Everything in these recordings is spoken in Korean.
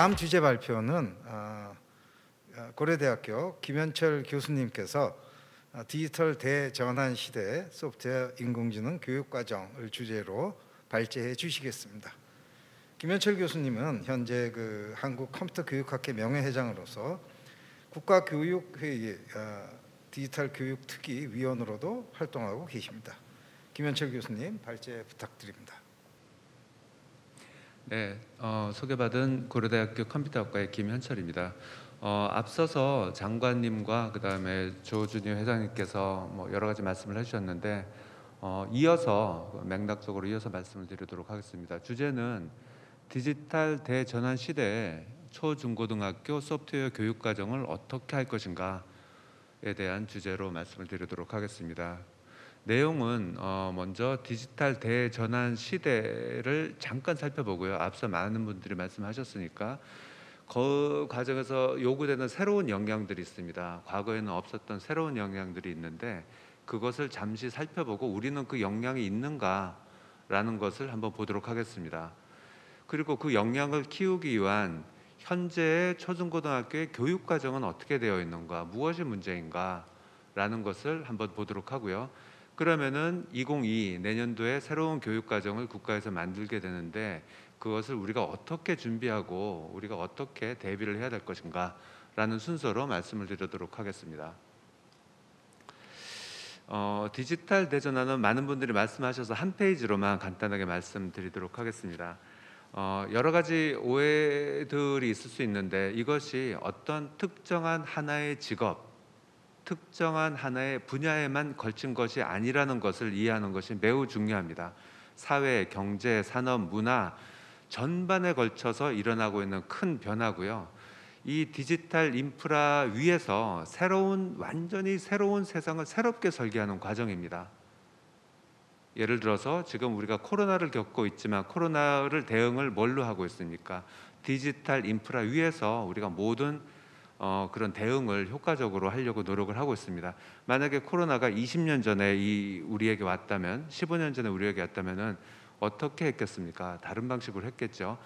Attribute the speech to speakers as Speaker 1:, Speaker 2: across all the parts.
Speaker 1: 다음 주제 발표는 고려대학교 김현철 교수님께서 디지털 대전환 시대 소프트웨어 인공지능 교육과정을 주제로 발제해 주시겠습니다. 김현철 교수님은 현재 한국컴퓨터교육학회 명예회장으로서 국가교육회의 디지털 교육특위 위원으로도 활동하고 계십니다. 김현철 교수님 발제 부탁드립니다.
Speaker 2: 네, 소개받은 고려대학교 컴퓨터학과의 김현철입니다. 앞서서 장관님과 그다음에 조준희 회장님께서 여러 가지 말씀을 해주셨는데 이어서 맥락적으로 이어서 말씀을 드리도록 하겠습니다. 주제는 디지털 대전환 시대에 초중고등학교 소프트웨어 교육과정을 어떻게 할 것인가에 대한 주제로 말씀을 드리도록 하겠습니다. 내용은 먼저 디지털 대전환 시대를 잠깐 살펴보고요. 앞서 많은 분들이 말씀하셨으니까 그 과정에서 요구되는 새로운 역량들이 있습니다. 과거에는 없었던 새로운 역량들이 있는데 그것을 잠시 살펴보고 우리는 그 역량이 있는가라는 것을 한번 보도록 하겠습니다. 그리고 그 역량을 키우기 위한 현재의 초중고등학교의 교육과정은 어떻게 되어 있는가, 무엇이 문제인가 라는 것을 한번 보도록 하고요. 그러면은 2022 내년도에 새로운 교육과정을 국가에서 만들게 되는데 그것을 우리가 어떻게 준비하고 우리가 어떻게 대비를 해야 될 것인가 라는 순서로 말씀을 드리도록 하겠습니다. 디지털 대전환은 많은 분들이 말씀하셔서 한 페이지로만 간단하게 말씀드리도록 하겠습니다. 여러 가지 오해들이 있을 수 있는데 이것이 어떤 특정한 하나의 직업, 특정한 하나의 분야에만 걸친 것이 아니라는 것을 이해하는 것이 매우 중요합니다. 사회, 경제, 산업, 문화 전반에 걸쳐서 일어나고 있는 큰 변화고요. 이 디지털 인프라 위에서 완전히 새로운 세상을 새롭게 설계하는 과정입니다. 예를 들어서 지금 우리가 코로나를 겪고 있지만 코로나를 대응을 뭘로 하고 있습니까? 디지털 인프라 위에서 우리가 모든 그런 대응을 효과적으로 하려고 노력을 하고 있습니다. 만약에 코로나가 20년 전에 우리에게 왔다면, 15년 전에 우리에게 왔다면은 어떻게 했겠습니까? 다른 방식으로 했겠죠.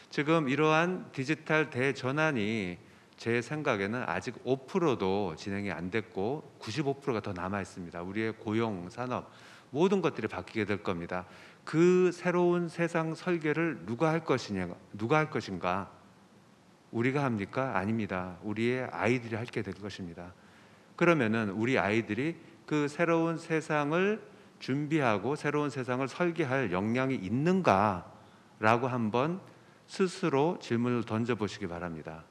Speaker 2: 지금 이러한 디지털 대전환이 제 생각에는 아직 5%도 진행이 안 됐고 95%가 더 남아 있습니다. 우리의 고용, 산업 모든 것들이 바뀌게 될 겁니다. 그 새로운 세상 설계를 누가 할 것인가? 우리가 합니까? 아닙니다. 우리의 아이들이 하게 될 것입니다. 그러면은 우리 아이들이 그 새로운 세상을 준비하고 새로운 세상을 설계할 역량이 있는가라고 한번 스스로 질문을 던져보시기 바랍니다.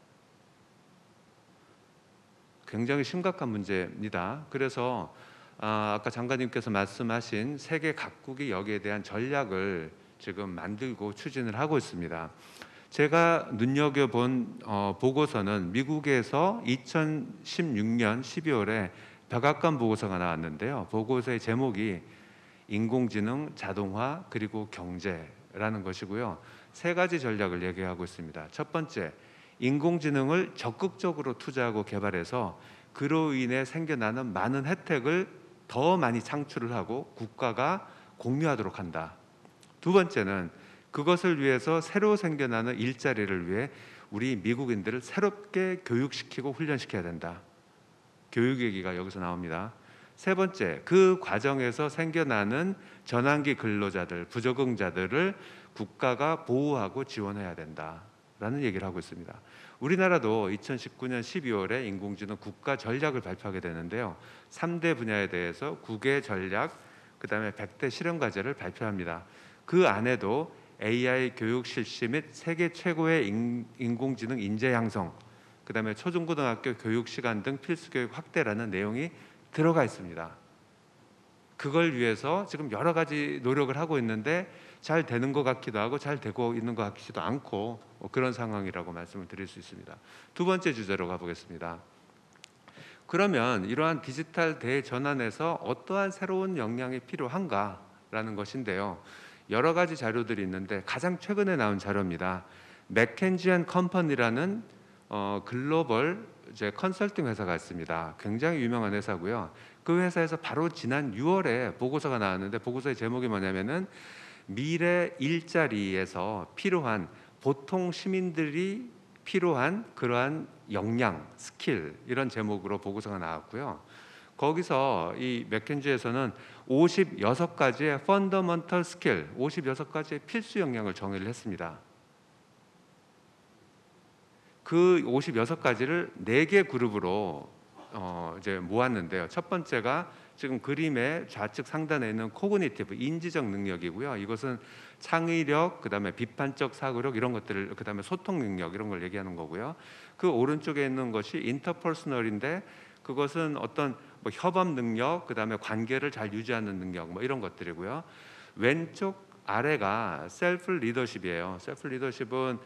Speaker 2: 굉장히 심각한 문제입니다. 그래서 아까 장관님께서 말씀하신 세계 각국이 여기에 대한 전략을 지금 만들고 추진을 하고 있습니다. 제가 눈여겨본 보고서는 미국에서 2016년 12월에 백악관 보고서가 나왔는데요. 보고서의 제목이 인공지능, 자동화, 그리고 경제라는 것이고요. 세 가지 전략을 얘기하고 있습니다. 첫 번째, 인공지능을 적극적으로 투자하고 개발해서 그로 인해 생겨나는 많은 혜택을 더 많이 창출을 하고 국가가 공유하도록 한다. 두 번째는 그것을 위해서 새로 생겨나는 일자리를 위해 우리 미국인들을 새롭게 교육시키고 훈련시켜야 된다. 교육 얘기가 여기서 나옵니다. 세 번째, 그 과정에서 생겨나는 전환기 근로자들, 부적응자들을 국가가 보호하고 지원해야 된다라는 얘기를 하고 있습니다. 우리나라도 2019년 12월에 인공지능 국가 전략을 발표하게 되는데요. 3대 분야에 대해서 9개 전략, 그다음에 100대 실현 과제를 발표합니다. 그 안에도 AI 교육 실시 및 세계 최고의 인공지능 인재 양성, 그다음에 초중고등학교 교육 시간 등 필수 교육 확대라는 내용이 들어가 있습니다. 그걸 위해서 지금 여러 가지 노력을 하고 있는데 잘 되는 것 같기도 하고 잘 되고 있는 것 같지도 않고 그런 상황이라고 말씀을 드릴 수 있습니다. 두 번째 주제로 가보겠습니다. 그러면 이러한 디지털 대전환에서 어떠한 새로운 역량이 필요한가라는 것인데요. 여러 가지 자료들이 있는데 가장 최근에 나온 자료입니다. 맥켄지 앤 컴퍼니라는 글로벌 컨설팅 회사가 있습니다. 굉장히 유명한 회사고요. 그 회사에서 바로 지난 6월에 보고서가 나왔는데 보고서의 제목이 뭐냐면은 미래 일자리에서 필요한 보통 시민들이 필요한 그러한 역량, 스킬 이런 제목으로 보고서가 나왔고요. 거기서 이 맥켄지에서는 56가지의 펀더먼털 스킬, 56가지의 필수 역량을 정의를 했습니다. 그 56가지를 4개 그룹으로 이제 모았는데요. 첫 번째가 지금 그림의 좌측 상단에 있는 코그니티브, 인지적 능력이고요. 이것은 창의력, 그다음에 비판적 사고력 이런 것들을, 그다음에 소통 능력 이런 걸 얘기하는 거고요. 그 오른쪽에 있는 것이 인터퍼스널인데 그것은 어떤 뭐 협업 능력, 그다음에 관계를 잘 유지하는 능력 뭐 이런 것들이고요. 왼쪽 아래가 셀프 리더십이에요. 셀프 리더십은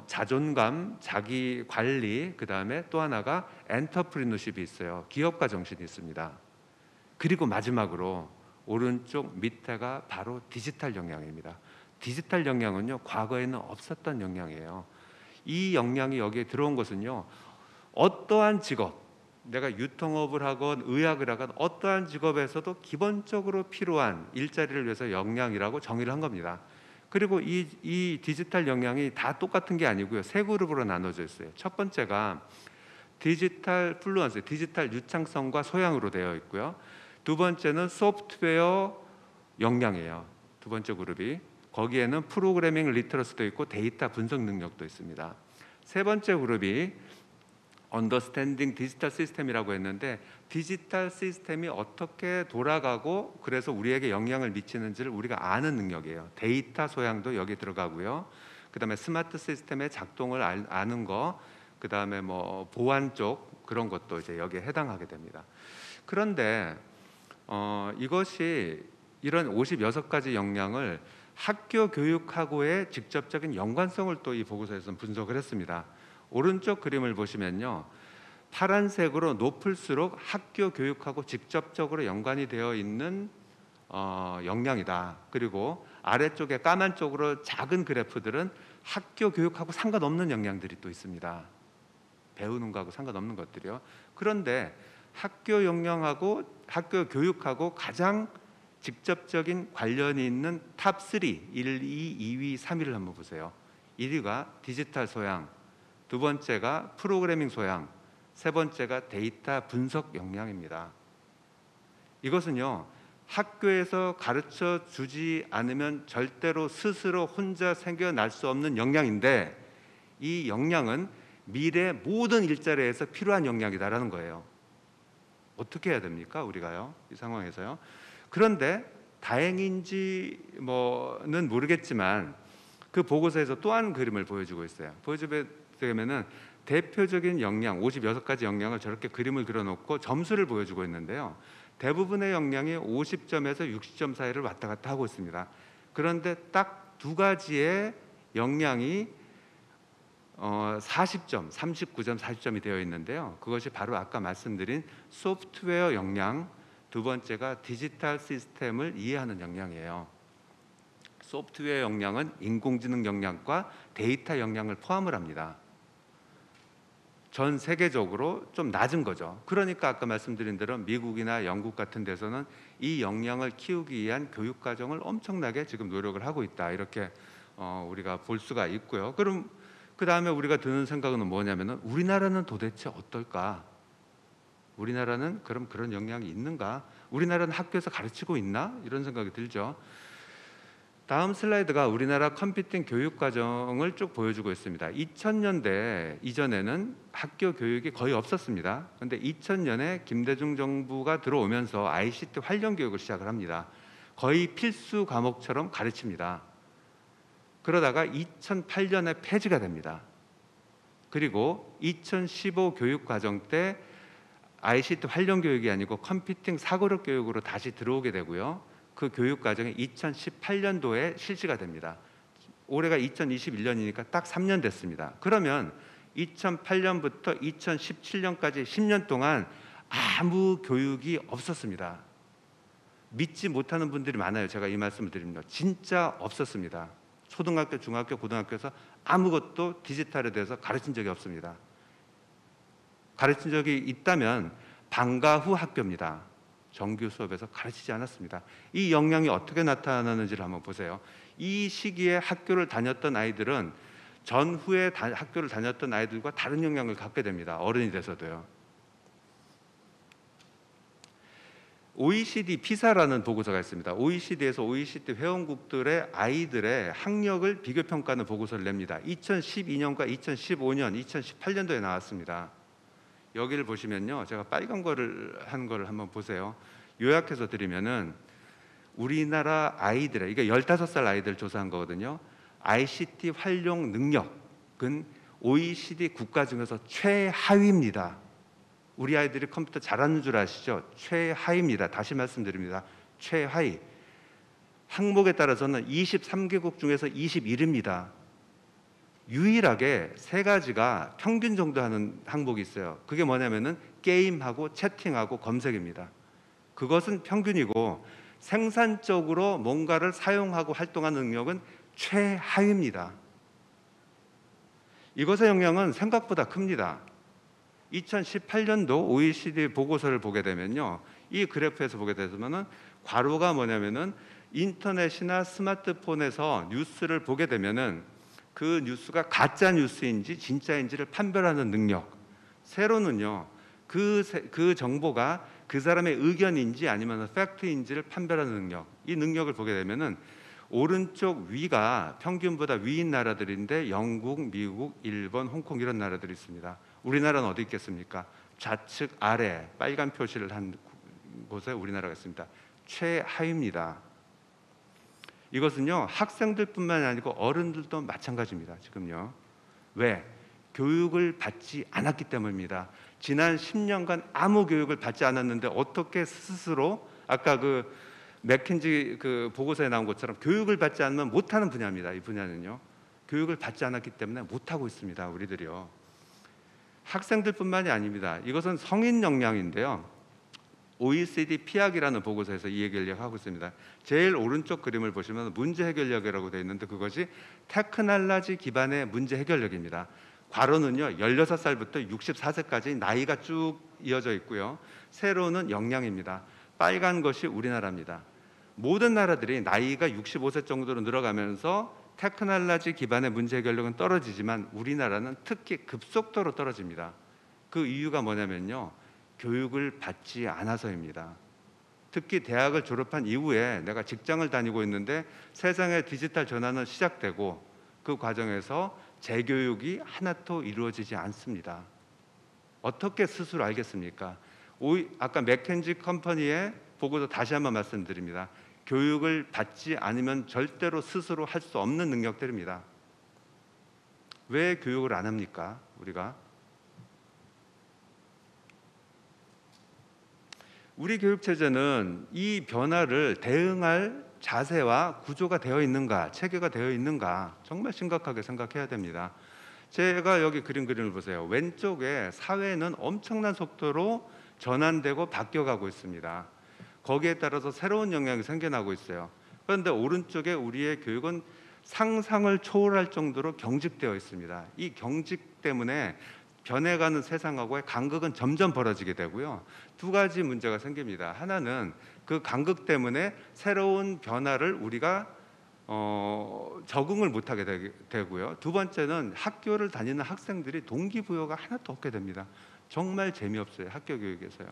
Speaker 2: 자존감, 자기 관리, 그다음에 또 하나가 엔터프리너십이 있어요. 기업가 정신이 있습니다. 그리고 마지막으로 오른쪽 밑에가 바로 디지털 역량입니다. 디지털 역량은요, 과거에는 없었던 역량이에요. 이 역량이 여기에 들어온 것은요, 어떠한 직업, 내가 유통업을 하건 의학을 하건 어떠한 직업에서도 기본적으로 필요한 일자리를 위해서 역량이라고 정의를 한 겁니다. 그리고 이 디지털 역량이 다 똑같은 게 아니고요. 3그룹으로 나눠져 있어요. 첫 번째가 디지털 플루언스, 디지털 유창성과 소양으로 되어 있고요. 두 번째는 소프트웨어 역량이에요. 두 번째 그룹이. 거기에는 프로그래밍 리터러스도 있고 데이터 분석 능력도 있습니다. 세 번째 그룹이 언더스탠딩 디지털 시스템이라고 했는데, 디지털 시스템이 어떻게 돌아가고 그래서 우리에게 영향을 미치는지를 우리가 아는 능력이에요. 데이터 소양도 여기 들어가고요. 그다음에 스마트 시스템의 작동을 아는 거, 그다음에 뭐 보안 쪽 그런 것도 이제 여기에 해당하게 됩니다. 그런데 이것이 이런 56가지 역량을 학교 교육하고의 직접적인 연관성을 또 이 보고서에서는 분석을 했습니다. 오른쪽 그림을 보시면요, 파란색으로 높을수록 학교 교육하고 직접적으로 연관이 되어 있는 역량이다. 그리고 아래쪽에 까만 쪽으로 작은 그래프들은 학교 교육하고 상관없는 역량들이 또 있습니다. 배우는 거하고 상관없는 것들이요. 그런데 학교 역량하고 학교 교육하고 가장 직접적인 관련이 있는 탑3, 1, 2, 2위, 3위를 한번 보세요. 1위가 디지털 소양, 두 번째가 프로그래밍 소양, 세 번째가 데이터 분석 역량입니다. 이것은요, 학교에서 가르쳐 주지 않으면 절대로 스스로 혼자 생겨날 수 없는 역량인데, 이 역량은 미래 모든 일자리에서 필요한 역량이다라는 거예요. 어떻게 해야 됩니까, 우리가요, 이 상황에서요? 그런데 다행인지 뭐는 모르겠지만 그 보고서에서 또 한 그림을 보여주고 있어요. 보여주면은 대표적인 역량 56가지 역량을 저렇게 그림을 그려놓고 점수를 보여주고 있는데요. 대부분의 역량이 50점에서 60점 사이를 왔다 갔다 하고 있습니다. 그런데 딱 2가지의 역량이 40점, 39점, 40점이 되어 있는데요. 그것이 바로 아까 말씀드린 소프트웨어 역량, 두 번째가 디지털 시스템을 이해하는 역량이에요. 소프트웨어 역량은 인공지능 역량과 데이터 역량을 포함을 합니다. 전 세계적으로 좀 낮은 거죠. 그러니까 아까 말씀드린 대로 미국이나 영국 같은 데서는 이 역량을 키우기 위한 교육 과정을 엄청나게 지금 노력을 하고 있다, 이렇게 우리가 볼 수가 있고요. 그럼 그 다음에 우리가 드는 생각은 뭐냐면은, 우리나라는 도대체 어떨까? 우리나라는 그럼 그런 역량이 있는가? 우리나라는 학교에서 가르치고 있나? 이런 생각이 들죠. 다음 슬라이드가 우리나라 컴퓨팅 교육 과정을 쭉 보여주고 있습니다. 2000년대 이전에는 학교 교육이 거의 없었습니다. 그런데 2000년에 김대중 정부가 들어오면서 ICT 활용 교육을 시작을 합니다. 거의 필수 과목처럼 가르칩니다. 그러다가 2008년에 폐지가 됩니다. 그리고 2015 교육 과정 때 ICT 활용 교육이 아니고 컴퓨팅 사고력 교육으로 다시 들어오게 되고요. 그 교육 과정이 2018년도에 실시가 됩니다. 올해가 2021년이니까 딱 3년 됐습니다. 그러면 2008년부터 2017년까지 10년 동안 아무 교육이 없었습니다. 믿지 못하는 분들이 많아요. 제가 이 말씀을 드립니다. 진짜 없었습니다. 초등학교, 중학교, 고등학교에서 아무것도 디지털에 대해서 가르친 적이 없습니다. 가르친 적이 있다면 방과 후 학교입니다. 정규 수업에서 가르치지 않았습니다. 이 역량이 어떻게 나타나는지를 한번 보세요. 이 시기에 학교를 다녔던 아이들은 전후에 학교를 다녔던 아이들과 다른 영향을 갖게 됩니다. 어른이 돼서도요. OECD 피사라는 보고서가 있습니다. OECD에서 OECD 회원국들의 아이들의 학력을 비교 평가하는 보고서를 냅니다. 2012년과 2015년, 2018년도에 나왔습니다. 여기를 보시면요, 제가 빨간 거를 한 거를 한번 보세요. 요약해서 드리면은 우리나라 아이들의, 이게 15살 아이들 조사한 거거든요. ICT 활용 능력은 OECD 국가 중에서 최하위입니다. 우리 아이들이 컴퓨터 잘하는 줄 아시죠? 최하위입니다. 다시 말씀드립니다. 최하위. 항목에 따라서는 23개국 중에서 21위입니다. 유일하게 3가지가 평균 정도 하는 항목이 있어요. 그게 뭐냐면은 게임하고 채팅하고 검색입니다. 그것은 평균이고 생산적으로 뭔가를 사용하고 활동하는 능력은 최하위입니다. 이것의 영향은 생각보다 큽니다. 2018년도 OECD 보고서를 보게 되면요, 이 그래프에서 보게 되면은 괄호가 뭐냐면은 인터넷이나 스마트폰에서 뉴스를 보게 되면은 그 뉴스가 가짜 뉴스인지 진짜인지를 판별하는 능력. 세로는요, 그 정보가 그 사람의 의견인지 아니면 팩트인지를 판별하는 능력. 이 능력을 보게 되면은 오른쪽 위가 평균보다 위인 나라들인데 영국, 미국, 일본, 홍콩 이런 나라들이 있습니다. 우리나라는 어디 있겠습니까? 좌측 아래 빨간 표시를 한 곳에 우리나라가 있습니다. 최하위입니다. 이것은요, 학생들뿐만 아니고 어른들도 마찬가지입니다. 지금요. 왜? 교육을 받지 않았기 때문입니다. 지난 10년간 아무 교육을 받지 않았는데 어떻게 스스로 아까 그 맥킨지 그 보고서에 나온 것처럼 교육을 받지 않으면 못하는 분야입니다. 이 분야는요. 교육을 받지 않았기 때문에 못하고 있습니다. 우리들이요. 학생들뿐만이 아닙니다. 이것은 성인 역량인데요. OECD 피학이라는 보고서에서 이 얘기를 하고 있습니다. 제일 오른쪽 그림을 보시면 문제 해결력이라고 되어 있는데 그것이 테크놀로지 기반의 문제 해결력입니다. 괄호는요 16살부터 64세까지 나이가 쭉 이어져 있고요. 세로는 역량입니다. 빨간 것이 우리나라입니다. 모든 나라들이 나이가 65세 정도로 늘어가면서 테크놀로지 기반의 문제 해결력은 떨어지지만 우리나라는 특히 급속도로 떨어집니다. 그 이유가 뭐냐면요, 교육을 받지 않아서입니다. 특히 대학을 졸업한 이후에 내가 직장을 다니고 있는데 세상의 디지털 전환은 시작되고 그 과정에서 재교육이 하나도 이루어지지 않습니다. 어떻게 스스로 알겠습니까? 아까 맥켄지 컴퍼니의 보고서 다시 한번 말씀드립니다. 교육을 받지 않으면 절대로 스스로 할 수 없는 능력들입니다. 왜 교육을 안 합니까? 우리가 우리 교육체제는 이 변화를 대응할 자세와 구조가 되어 있는가, 체계가 되어 있는가 정말 심각하게 생각해야 됩니다. 제가 여기 그림을 보세요. 왼쪽에 사회는 엄청난 속도로 전환되고 바뀌어가고 있습니다. 거기에 따라서 새로운 영향이 생겨나고 있어요. 그런데 오른쪽에 우리의 교육은 상상을 초월할 정도로 경직되어 있습니다. 이 경직 때문에 변해가는 세상하고의 간극은 점점 벌어지게 되고요. 2가지 문제가 생깁니다. 하나는 그 간극 때문에 새로운 변화를 우리가 적응을 못하게 되고요. 2번째는 학교를 다니는 학생들이 동기부여가 하나도 없게 됩니다. 정말 재미없어요. 학교 교육에서요.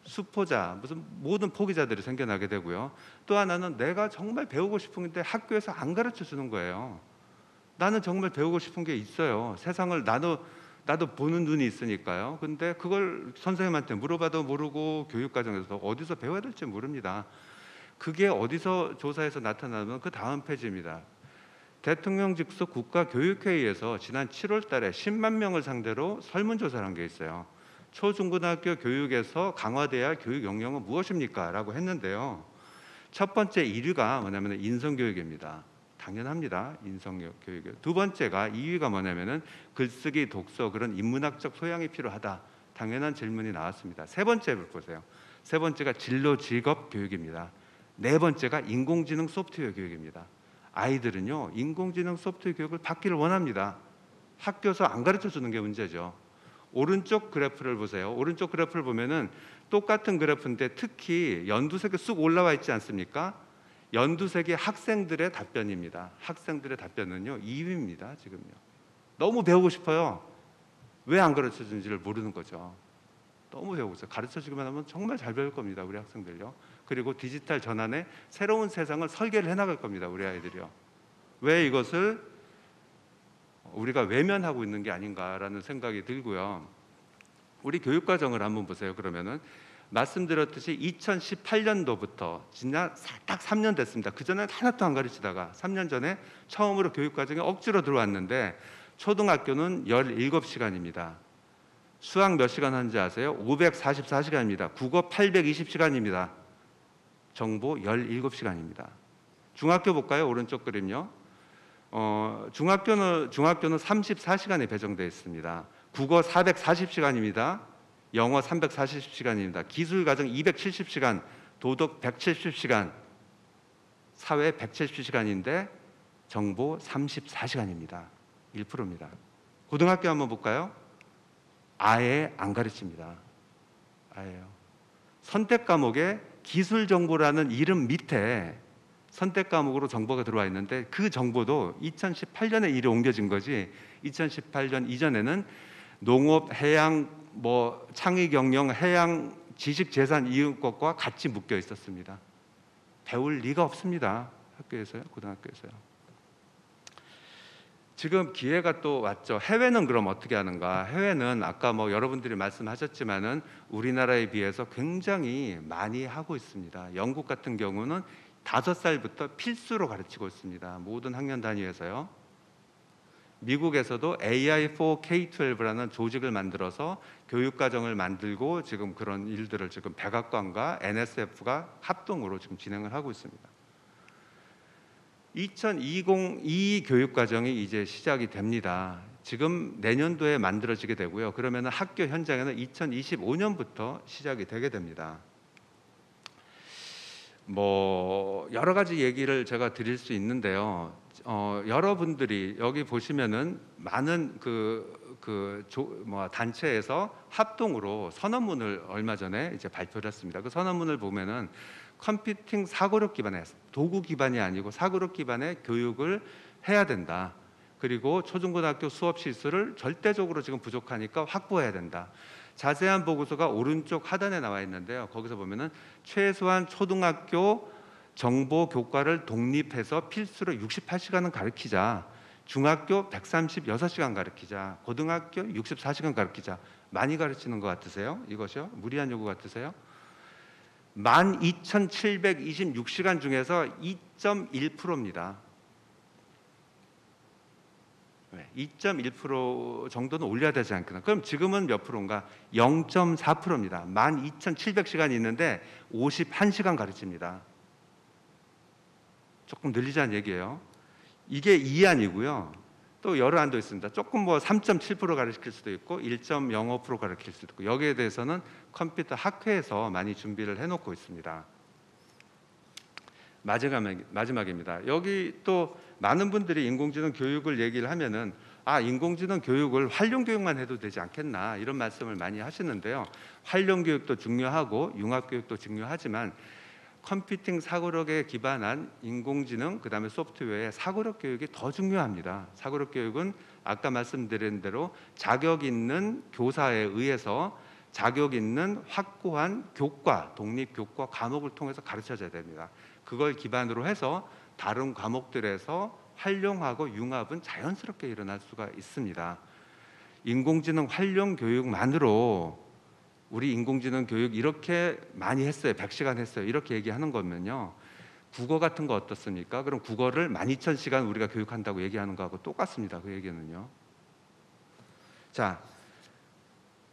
Speaker 2: 수포자, 무슨 모든 포기자들이 생겨나게 되고요. 또 하나는 내가 정말 배우고 싶은 게 학교에서 안 가르쳐 주는 거예요. 나는 정말 배우고 싶은 게 있어요. 세상을 나도 보는 눈이 있으니까요. 근데 그걸 선생님한테 물어봐도 모르고 교육과정에서 어디서 배워야 될지 모릅니다. 그게 어디서 조사에서 나타나면 그 다음 페이지입니다. 대통령 직속 국가교육회의에서 지난 7월 달에 10만 명을 상대로 설문조사를 한 게 있어요. 초중고등학교 교육에서 강화돼야 할 교육 역량은 무엇입니까? 라고 했는데요. 첫 번째 1위가 뭐냐면 인성교육입니다. 당연합니다. 인성교육. 2번째가 2위가 뭐냐면은 글쓰기, 독서 그런 인문학적 소양이 필요하다. 당연한 질문이 나왔습니다. 3번째를 보세요. 3번째가 진로 직업 교육입니다. 4번째가 인공지능 소프트웨어 교육입니다. 아이들은요 인공지능 소프트웨어 교육을 받기를 원합니다. 학교에서 안 가르쳐 주는 게 문제죠. 오른쪽 그래프를 보세요. 오른쪽 그래프를 보면은 똑같은 그래프인데 특히 연두색이 쑥 올라와 있지 않습니까? 연두색이 학생들의 답변입니다. 학생들의 답변은요 2위입니다. 지금요. 너무 배우고 싶어요. 왜 안 가르쳐주는지를 모르는 거죠. 너무 배우고 있어요. 가르쳐주기만 하면 정말 잘 배울 겁니다. 우리 학생들요. 그리고 디지털 전환에 새로운 세상을 설계를 해나갈 겁니다. 우리 아이들이요. 왜 이것을 우리가 외면하고 있는 게 아닌가라는 생각이 들고요. 우리 교육과정을 한번 보세요. 그러면은 말씀드렸듯이 2018년도부터 지난 딱 3년 됐습니다. 그전엔 하나도 안 가르치다가 3년 전에 처음으로 교육과정에 억지로 들어왔는데 초등학교는 17시간입니다. 수학 몇 시간 하는지 아세요? 544시간입니다. 국어 820시간입니다. 정보 17시간입니다. 중학교 볼까요? 오른쪽 그림요. 중학교는 34시간이 배정되어 있습니다. 국어 440시간입니다. 영어 340시간입니다. 기술과정 270시간, 도덕 170시간, 사회 170시간인데 정보 34시간입니다. 1%입니다. 고등학교 한번 볼까요? 아예 안 가르칩니다. 아예요. 선택 과목에 기술 정보라는 이름 밑에 선택 과목으로 정보가 들어와 있는데 그 정보도 2018년에 이리 옮겨진 거지 2018년 이전에는 농업, 해양, 창의 경영, 해양, 지식 재산 이용법과 같이 묶여 있었습니다. 배울 리가 없습니다. 학교에서요, 고등학교에서요. 지금 기회가 또 왔죠. 해외는 그럼 어떻게 하는가? 해외는 아까 여러분들이 말씀하셨지만은 우리나라에 비해서 굉장히 많이 하고 있습니다. 영국 같은 경우는 5살부터 필수로 가르치고 있습니다. 모든 학년 단위에서요. 미국에서도 AI4K12라는 조직을 만들어서 교육과정을 만들고 지금 그런 일들을 지금 백악관과 NSF가 합동으로 지금 진행을 하고 있습니다. 2022 교육과정이 이제 시작이 됩니다. 지금 내년도에 만들어지게 되고요. 그러면 학교 현장에는 2025년부터 시작이 되게 됩니다. 여러 가지 얘기를 제가 드릴 수 있는데요. 여러분들이 여기 보시면은 많은 단체에서 합동으로 선언문을 얼마 전에 이제 발표를 했습니다. 그 선언문을 보면은 컴퓨팅 사고력 기반의 도구 기반이 아니고 사고력 기반의 교육을 해야 된다. 그리고 초중고등학교 수업 시설을 절대적으로 지금 부족하니까 확보해야 된다. 자세한 보고서가 오른쪽 하단에 나와 있는데요. 거기서 보면은 최소한 초등학교 정보 교과를 독립해서 필수로 68시간은 가르치자. 중학교 136시간 가르치자. 고등학교 64시간 가르치자. 많이 가르치는 것 같으세요? 이것이요? 무리한 요구 같으세요? 12,726시간 중에서 2.1%입니다. 2.1% 정도는 올려야 되지 않겠나? 그럼 지금은 몇 프로인가? 0.4%입니다. 12,700시간이 있는데 51시간 가르칩니다. 조금 늘리자는 얘기예요. 이게 이안이고요. 또 여러 안도 있습니다. 조금 3.7% 가르칠 수도 있고 1.05% 가르칠 수도 있고 여기에 대해서는 컴퓨터 학회에서 많이 준비를 해놓고 있습니다. 마지막입니다. 여기 또 많은 분들이 인공지능 교육을 얘기를 하면은 인공지능 교육을 활용 교육만 해도 되지 않겠나 이런 말씀을 많이 하시는데요. 활용 교육도 중요하고 융합 교육도 중요하지만 컴퓨팅 사고력에 기반한 인공지능 그다음에 소프트웨어의 사고력 교육이 더 중요합니다. 사고력 교육은 아까 말씀드린 대로 자격 있는 교사에 의해서 자격 있는 확고한 교과, 독립 교과 과목을 통해서 가르쳐져야 됩니다. 그걸 기반으로 해서 다른 과목들에서 활용하고 융합은 자연스럽게 일어날 수가 있습니다. 인공지능 활용 교육만으로 우리 인공지능 교육 이렇게 많이 했어요. 100시간 했어요. 이렇게 얘기하는 거면요. 국어 같은 거 어떻습니까? 그럼 국어를 12,000시간 우리가 교육한다고 얘기하는 거하고 똑같습니다. 그 얘기는요. 자,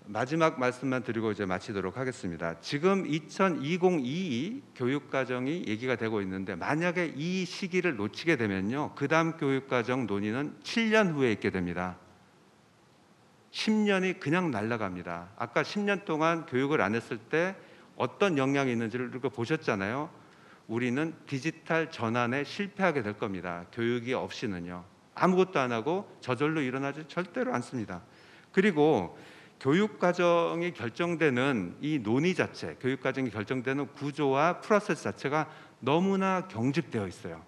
Speaker 2: 마지막 말씀만 드리고 이제 마치도록 하겠습니다. 지금 2022 교육과정이 얘기가 되고 있는데 만약에 이 시기를 놓치게 되면요. 그 다음 교육과정 논의는 7년 후에 있게 됩니다. 10년이 그냥 날아갑니다. 아까 10년 동안 교육을 안 했을 때 어떤 영향이 있는지를 보셨잖아요. 우리는 디지털 전환에 실패하게 될 겁니다. 교육이 없이는요. 아무것도 안 하고 저절로 일어나지 절대로 않습니다. 그리고 교육 과정이 결정되는 이 논의 자체, 교육 과정이 결정되는 구조와 프로세스 자체가 너무나 경직되어 있어요.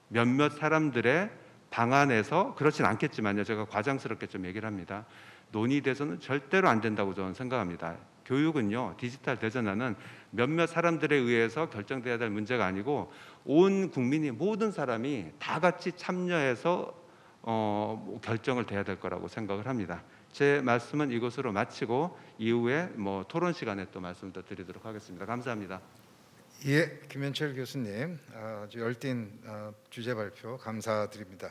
Speaker 2: 몇몇 사람들의 방안에서 그렇진 않겠지만요. 제가 과장스럽게 좀 얘기를 합니다. 논의돼서는 절대로 안 된다고 저는 생각합니다. 교육은요, 디지털 대전환은 몇몇 사람들에 의해서 결정돼야 될 문제가 아니고 온 국민이 모든 사람이 다 같이 참여해서 결정을 돼야 될 거라고 생각을 합니다. 제 말씀은 이것으로 마치고 이후에 토론 시간에 또 말씀을 더 드리도록 하겠습니다. 감사합니다.
Speaker 1: 예, 김현철 교수님 아주 열띤 주제 발표 감사드립니다.